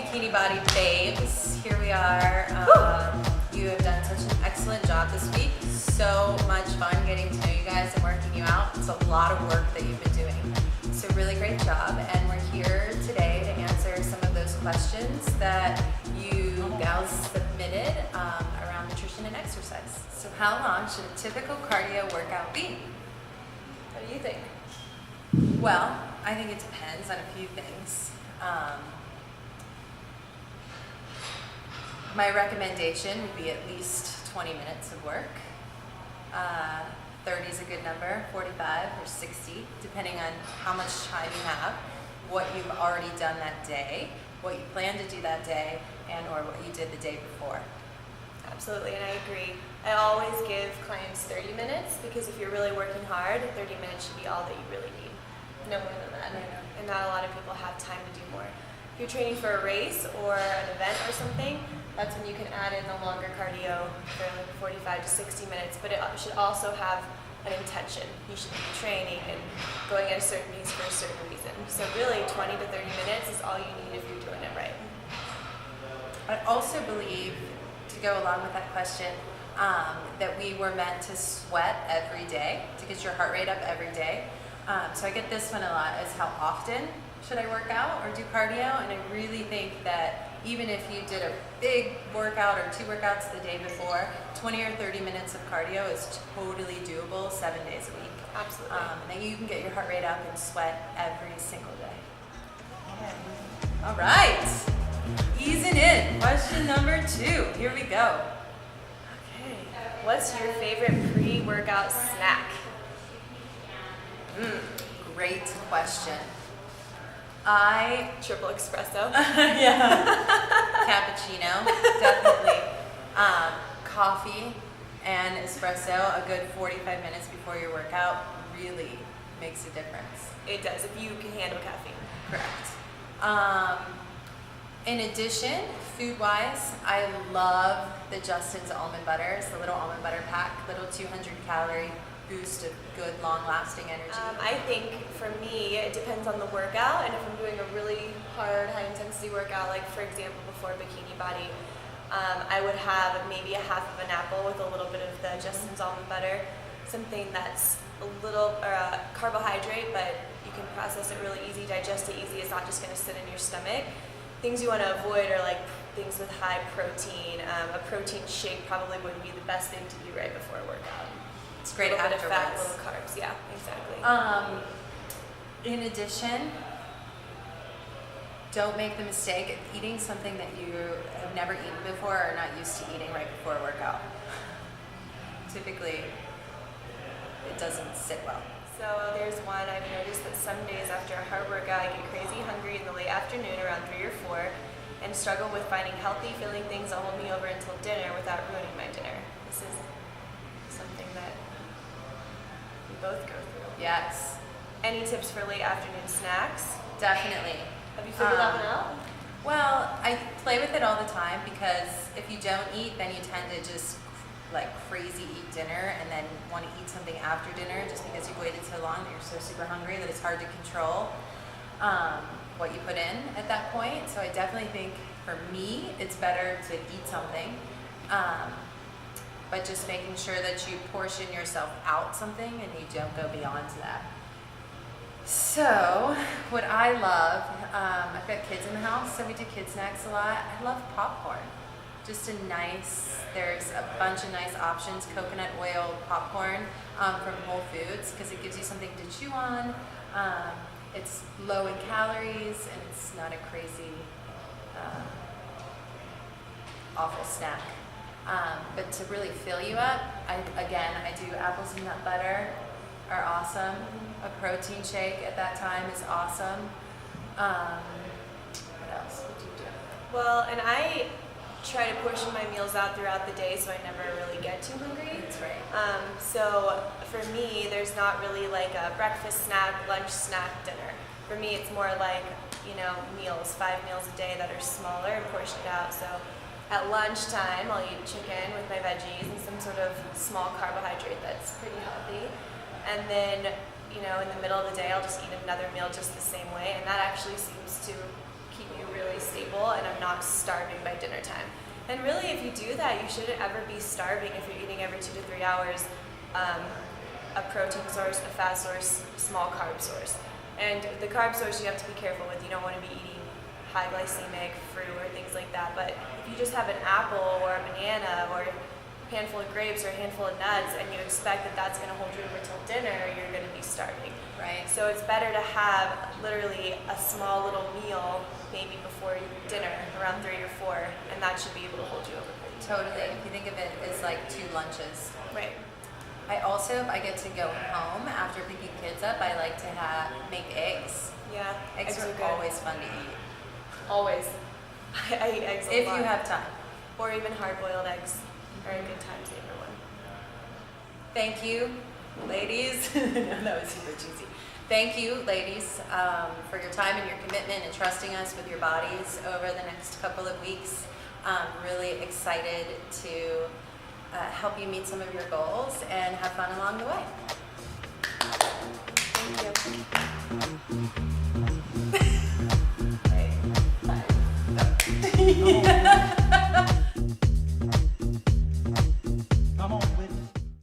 Bikini Body babes, here we are. You have done such an excellent job this week. So much fun getting to know you guys and working you out. It's a lot of work that you've been doing. So really great job, and we're here today to answer some of those questions that you gals submitted around nutrition and exercise. So how long should a typical cardio workout be? What do you think? Well, I think it depends on a few things. My recommendation would be at least 20 minutes of work. 30 is a good number, 45 or 60, depending on how much time you have, what you've already done that day, what you plan to do that day, and or what you did the day before. Absolutely, and I agree. I always give clients 30 minutes because if you're really working hard, 30 minutes should be all that you really need. No more than that. And not a lot of people have time to do more. If you're training for a race or an event or something, that's when you can add in the longer cardio for like 45 to 60 minutes, but it should also have an intention. You should be training and going at a certain pace for a certain reason. So really 20 to 30 minutes is all you need if you're doing it right. I also believe, to go along with that question, that we were meant to sweat every day, to get your heart rate up every day. So I get this one a lot, is how often should I work out or do cardio? And I really think that even if you did a big workout or 2 workouts the day before, 20 or 30 minutes of cardio is totally doable 7 days a week. Absolutely. And then you can get your heart rate up and sweat every single day. Okay. All right. Easing in. Question number 2. Here we go. Okay. What's your favorite pre-workout snack? Great question. Triple espresso. Yeah. Cappuccino, definitely. Coffee and espresso, a good 45 minutes before your workout really makes a difference. It does, if you can handle caffeine. Correct. In addition, food-wise, I love the Justin's almond butters, the little almond butter pack, little 200-calorie boost of good, long-lasting energy. I think for me, it depends on the workout, and if I'm doing a really hard, high-intensity workout, like for example before Bikini Body, I would have maybe a half of an apple with a little bit of the Justin's almond butter, something that's a little carbohydrate, but you can process it really easy, digest it easy. It's not just going to sit in your stomach. Things you want to avoid are like things with high protein. A protein shake probably wouldn't be the best thing to do right before a workout. It's great afterwards. Little bit of fat, little carbs. Yeah, exactly. In addition, don't make the mistake of eating something that you have never eaten before or are not used to eating right before a workout. Typically, it doesn't sit well. So there's one I've noticed that some days after a hard workout, I get crazy hungry in the late afternoon around 3 or 4 and struggle with finding healthy, filling things that hold me over until dinner without ruining my dinner. This is something that we both go through. Yes. Any tips for late afternoon snacks? Definitely. Have you figured that one out? Well, I play with it all the time because if you don't eat, then you tend to just like crazy eat dinner and then want to eat something after dinner just because you've waited so long that you're so super hungry that it's hard to control what you put in at that point. So I definitely think for me it's better to eat something, but just making sure that you portion yourself out something and you don't go beyond that. So what I love, I've got kids in the house, so we do kid snacks a lot. I love popcorn. Just there's a bunch of nice options, coconut oil popcorn from Whole Foods, because it gives you something to chew on. It's low in calories and it's not a crazy, awful snack. But to really fill you up, I do apples and nut butter are awesome. A protein shake at that time is awesome. What else would you do? Well, and I try to portion my meals out throughout the day so I never really get too hungry. That's right. So for me, there's not really like a breakfast snack, lunch snack, dinner. For me, it's more like, meals, 5 meals a day that are smaller and portioned out. So at lunchtime, I'll eat chicken with my veggies and some sort of small carbohydrate that's pretty healthy. And then, in the middle of the day, I'll just eat another meal just the same way. And that actually seems to keep me really stable, and I'm not not starving by dinner time. And really, if you do that, you shouldn't ever be starving if you're eating every 2 to 3 hours. A protein source, a fat source, small carb source. And the carb source you have to be careful with. You don't want to be eating high glycemic fruit or things like that. But if you just have an apple or a banana or a handful of grapes or a handful of nuts and you expect that that's going to hold you over till dinner, you're going to be starving. Right. So it's better to have literally a small little meal maybe before dinner, around 3 or 4, and that should be able to hold you over. Totally. If you think of it as like 2 lunches. Right. I also, if I get to go home after picking kids up, I like to make eggs. Yeah. Eggs are good. always fun to eat. Always. I eat eggs a If lot. you have time. Or even hard-boiled eggs are a good time saver one. Thank you, ladies. No, that was super cheesy. Thank you, ladies, for your time and your commitment and trusting us with your bodies over the next couple of weeks. Really excited to help you meet some of your goals and have fun along the way. Thank you. Bye.